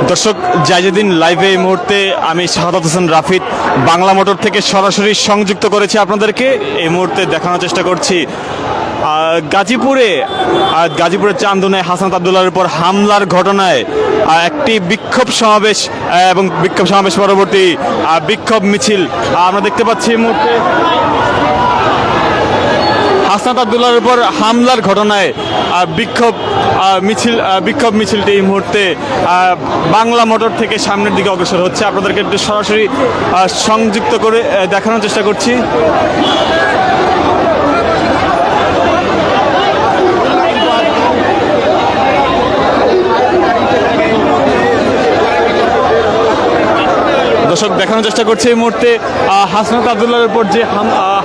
দর্শক জায়জুদ্দিন লাইভে এই মুহূর্তে আমি শাহাদাত হোসেন রাফিদ বাংলা মোটর থেকে সরাসরি সংযুক্ত করেছি আপনাদেরকে এই মুহূর্তে দেখানোর চেষ্টা করছি গাজীপুরের চান্দনায় হাসনাত আবদুল্লাহর উপর হামলার ঘটনায় একটি বিক্ষোভ সমাবেশ এবং বিক্ষোভ সমাবেশ পরবর্তী বিক্ষোভ মিছিল আমরা দেখতে পাচ্ছি এই মুহূর্তে হাসনাত আবদুল্লাহর উপর হামলার ঘটনায় বিক্ষোভ মিছিলটি এই মুহূর্তে বাংলা মোটর থেকে সামনের দিকে অগ্রসর হচ্ছে। আপনাদেরকে একটু সরাসরি সংযুক্ত করে দেখানোর চেষ্টা করছি। দর্শক দেখানোর চেষ্টা করছে এই মুহূর্তে হাসনাত আবদুল্লাহর উপর যে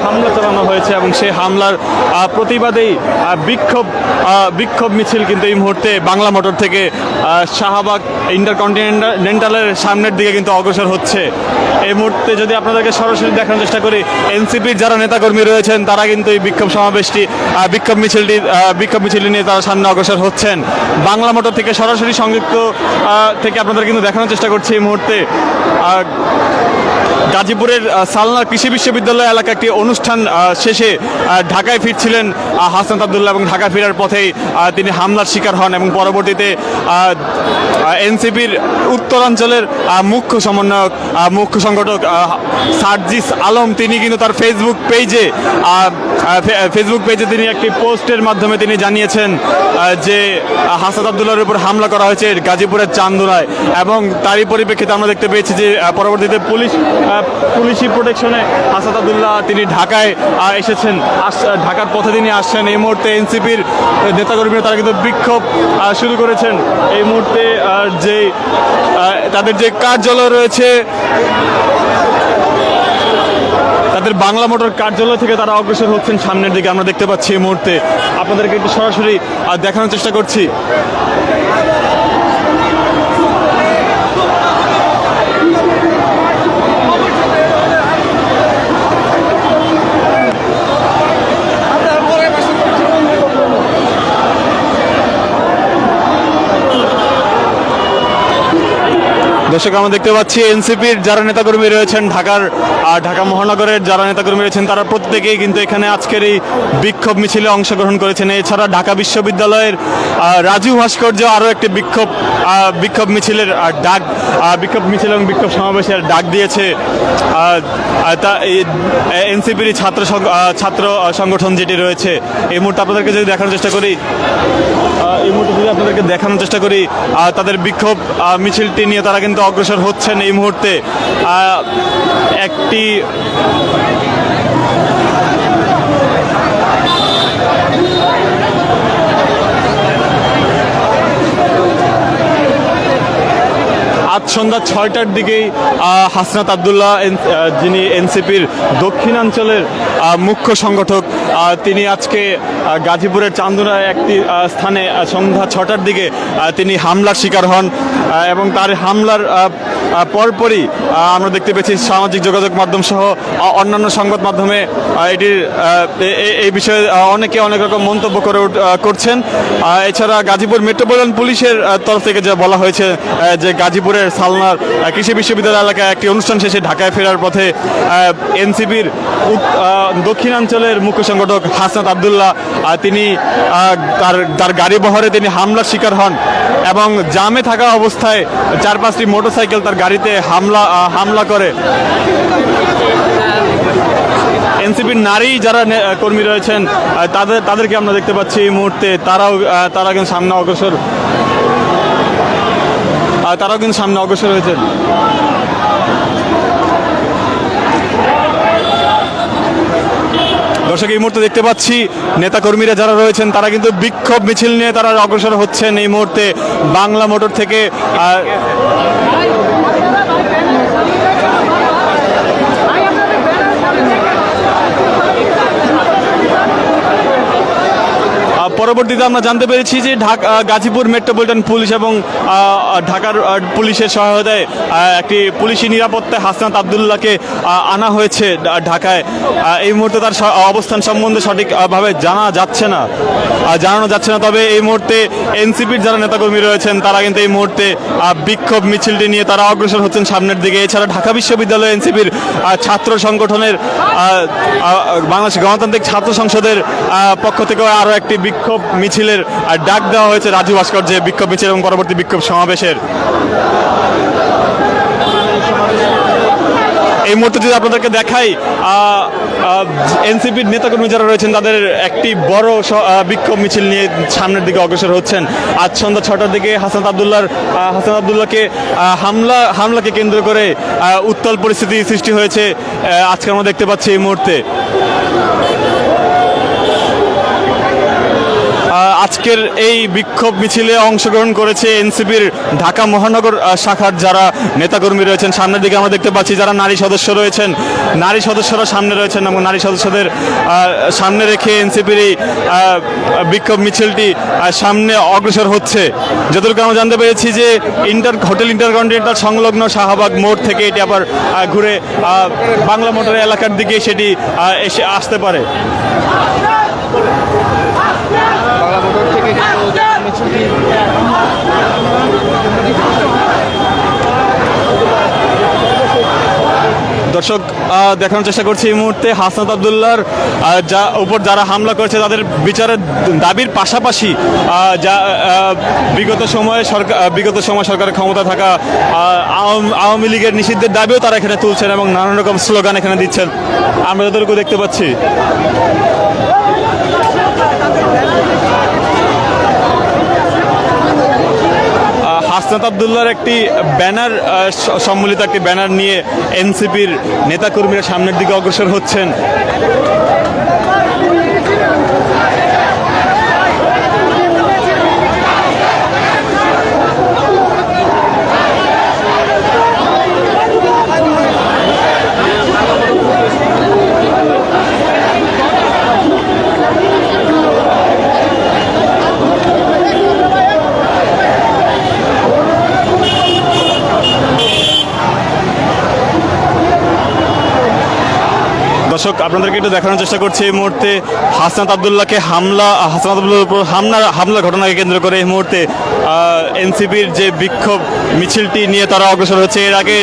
হামলা চালানো হয়েছে এবং সেই হামলার প্রতিবাদেই বিক্ষোভ মিছিল কিন্তু এই মুহূর্তে বাংলা মোটর থেকে শাহবাগ ইন্টারকন্টিনেন্টালের সামনের দিকে কিন্তু অগ্রসর হচ্ছে। এই মুহূর্তে যদি আপনাদেরকে সরাসরি দেখানোর চেষ্টা করি, এনসিপির যারা নেতাকর্মী রয়েছেন তারা কিন্তু এই বিক্ষোভ মিছিলটি নিয়ে তারা সামনে অগ্রসর হচ্ছেন। বাংলা মোটর থেকে সরাসরি সংযুক্ত থেকে আপনাদের কিন্তু দেখানোর চেষ্টা করছি এই মুহূর্তে গাজীপুরের সালনা কৃষি বিশ্ববিদ্যালয় এলাকা একটি অনুষ্ঠান শেষে ঢাকায় ফিরছিলেন হাসনাত আবদুল্লাহ এবং ঢাকা ফেরার পথেই তিনি হামলার শিকার হন এবং পরবর্তীতে এনসিপির উত্তরাঞ্চলের মুখ্য সংগঠক সার্জিস আলম তিনি কিন্তু তার ফেসবুক পেজে তিনি একটি পোস্টের মাধ্যমে তিনি জানিয়েছেন যে হাসনাত আবদুল্লাহর উপর হামলা করা হয়েছে গাজীপুরের চান্দনায় এবং তারই পরিপ্রেক্ষিতে আমরা দেখতে পেয়েছি যে পরবর্তীতে পুলিশি প্রোটেকশনে হাসনাত আবদুল্লাহ তিনি ঢাকায় এসেছেন, ঢাকার পথে তিনি আসছেন। এই মুহূর্তে এনসিপির নেতাকর্মীরা তারা কিন্তু বিক্ষোভ শুরু করেছেন। এই মুহূর্তে তাদের যে কার্যালয় রয়েছে, তাদের বাংলা মোটর কার্যালয় থেকে তারা অগ্রসর হচ্ছেন সামনের দিকে আমরা দেখতে পাচ্ছি। এই মুহূর্তে আপনাদেরকে একটু সরাসরি দেখানোর চেষ্টা করছি। দর্শক আমরা দেখতে পাচ্ছি এনসিপির যারা নেতাকর্মী রয়েছেন, ঢাকা মহানগরের যারা নেতাকর্মী রয়েছেন তারা প্রত্যেকেই কিন্তু এখানে আজকের এই বিক্ষোভ মিছিলে অংশগ্রহণ করেছেন। এছাড়া ঢাকা বিশ্ববিদ্যালয়ের রাজু ভাস্কর্য আরও একটি বিক্ষোভ মিছিল এবং বিক্ষোভ সমাবেশের ডাক দিয়েছে। তা এনসিপির ছাত্র সংগঠন যেটি রয়েছে। এই মুহূর্তে আপনাদেরকে যদি দেখানোর চেষ্টা করি তাদের বিক্ষোভ মিছিলটি নিয়ে তারা কিন্তু অগ্রসর হচ্ছেন। এই মুহূর্তে একটি আজ সন্ধ্যা 6টার দিকেই হাসনাত আবদুল্লাহ যিনি এনসিপির দক্ষিণাঞ্চলের মুখ্য সংগঠক তিনি আজকে গাজীপুরের চান্দনায় একটি স্থানে সন্ধ্যা 6টার দিকে তিনি হামলার শিকার হন এবং তার হামলার পরপরই আমরা দেখতে পেয়েছি সামাজিক যোগাযোগ মাধ্যম সহ অন্যান্য সংবাদ মাধ্যমে এই বিষয়ে অনেকে অনেক রকম মন্তব্য করছেন। এছাড়া গাজীপুর মেট্রোপলিটন পুলিশের তরফ থেকে যা বলা হয়েছে যে গাজীপুরের সালনার কৃষি বিশ্ববিদ্যালয় এলাকায় একটি অনুষ্ঠান শেষে ঢাকায় ফেরার পথে এনসিপির দক্ষিণাঞ্চলের মুখ্য সংগঠক হাসনাত আবদুল্লাহ তিনি তার গাড়ি বহরে তিনি হামলার শিকার হন এবং জামে থাকা অবস্থায় 4-5টি মোটরসাইকেল তার গাড়িতে হামলা করে। এনসিপির নারী যারা কর্মী রয়েছেন তাদেরকে আমরা দেখতে পাচ্ছি এই মুহূর্তে তারা কিন্তু সামনে অগ্রসর হয়েছেন। দর্শক এই মুহূর্তে দেখতে পাচ্ছি নেতাকর্মীরা যারা রয়েছেন তারা কিন্তু বিক্ষোভ মিছিল নিয়ে তারা অগ্রসর হচ্ছেন এই মুহূর্তে বাংলা মোটর থেকে। পরবর্তীতে আমরা জানতে পেরেছি যে গাজীপুর মেট্রোপলিটন পুলিশ এবং ঢাকার পুলিশের সহায়তায় একটি পুলিশি নিরাপত্তায় হাসনাত আবদুল্লাহকে আনা হয়েছে ঢাকায়। এই মুহূর্তে তার অবস্থান সম্বন্ধে সঠিকভাবে জানানো যাচ্ছে না, তবে এই মুহূর্তে এনসিপির যারা নেতাকর্মী রয়েছেন তারা কিন্তু এই মুহূর্তে বিক্ষোভ মিছিলটি নিয়ে তারা অগ্রসর হচ্ছেন সামনের দিকে। এছাড়া ঢাকা বিশ্ববিদ্যালয় এনসিপির ছাত্র সংগঠনের বাংলাদেশ গণতান্ত্রিক ছাত্র সংসদের পক্ষ থেকে আরও একটি বিক্ষোভ মিছিলের ডাক দেওয়া হয়েছে রাজু ভাস্কর্যে, বিক্ষোভ মিছিল এবং পরবর্তী বিক্ষোভ সমাবেশের। এই মুহূর্তে যদি আপনাদেরকে দেখাই, এনসিপির নেতাকর্মী যারা রয়েছেন তাদের একটি বড় বিক্ষোভ মিছিল নিয়ে সামনের দিকে অগ্রসর হচ্ছেন। আজ সন্ধ্যা 6টার দিকে হাসনাত আবদুল্লাহকে হামলাকে কেন্দ্র করে উত্তাল পরিস্থিতি সৃষ্টি হয়েছে আজকে আমরা দেখতে পাচ্ছি এই মুহূর্তে। আজকের এই বিক্ষোভ মিছিলে অংশগ্রহণ করেছে এনসিপির ঢাকা মহানগর শাখার যারা নেতাকর্মী রয়েছেন। সামনের দিকে আমরা দেখতে পাচ্ছি যারা নারী সদস্যরা সামনে রয়েছেন এবং নারী সদস্যদের সামনে রেখে এনসিপির এই বিক্ষোভ মিছিলটি সামনে অগ্রসর হচ্ছে। যতটুকু আমরা জানতে পেরেছি যে হোটেল ইন্টারকন্টিনেন্টাল সংলগ্ন শাহবাগ মোড় থেকে এটি আবার ঘুরে বাংলা মোটর এলাকার দিকে সেটি এসে আসতে পারে। দর্শক দেখানোর চেষ্টা করছি এই মুহূর্তে হাসনাত আবদুল্লাহর উপর যারা হামলা করেছে তাদের বিচারের দাবির পাশাপাশি বিগত সময় সরকারের ক্ষমতা থাকা আওয়ামী লীগের নিষিদ্ধের দাবিও তারা এখানে তুলছেন এবং নানান রকম স্লোগান এখানে দিচ্ছেন আমরা যতটুকু দেখতে পাচ্ছি। হাসনাত আবদুল্লাহর একটি ব্যানার সম্মিলিত একটি ব্যানার নিয়ে এনসিপির নেতাকর্মীরা সামনের দিকে অগ্রসর হচ্ছেন। দর্শক আপনাদেরকে একটু দেখানোর চেষ্টা করছি এই মুহূর্তে হাসনাত আবদুল্লাহর উপর হামলা ঘটনাকে কেন্দ্র করে এই মুহূর্তে এনসিপির যে বিক্ষোভ মিছিলটি নিয়ে তারা অগ্রসর হচ্ছে। এর আগে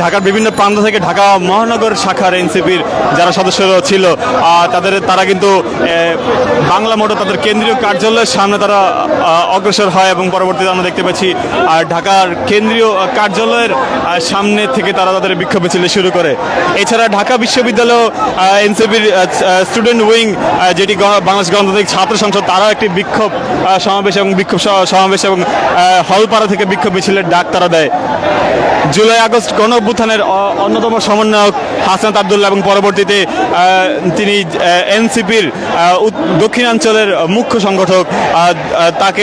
ঢাকার বিভিন্ন প্রান্ত থেকে ঢাকা মহানগর শাখার এনসিপির যারা সদস্যরা ছিল তারা কিন্তু বাংলা মোটর তাদের কেন্দ্রীয় কার্যালয়ের সামনে তারা অগ্রসর হয় এবং পরবর্তীতে আমরা দেখতে পাচ্ছি ঢাকার কেন্দ্রীয় কার্যালয়ের সামনে থেকে তারা তাদের বিক্ষোভ মিছিল শুরু করে। এছাড়া ঢাকা বিশ্ববিদ্যালয় এনসিপির স্টুডেন্ট উইং যেটি বাংলাদেশ গণতান্ত্রিক ছাত্র সংসদ তারাও একটি বিক্ষোভ সমাবেশ এবং হলপাড়া থেকে বিক্ষোভ মিছিলের ডাক তারা দেয়। জুলাই আগস্ট গণ অভ্যুত্থানের অন্যতম সমন্বয়ক হাসনাত আবদুল্লাহ এবং পরবর্তীতে তিনি এনসিপির দক্ষিণাঞ্চলের মুখ্য সংগঠক তাকে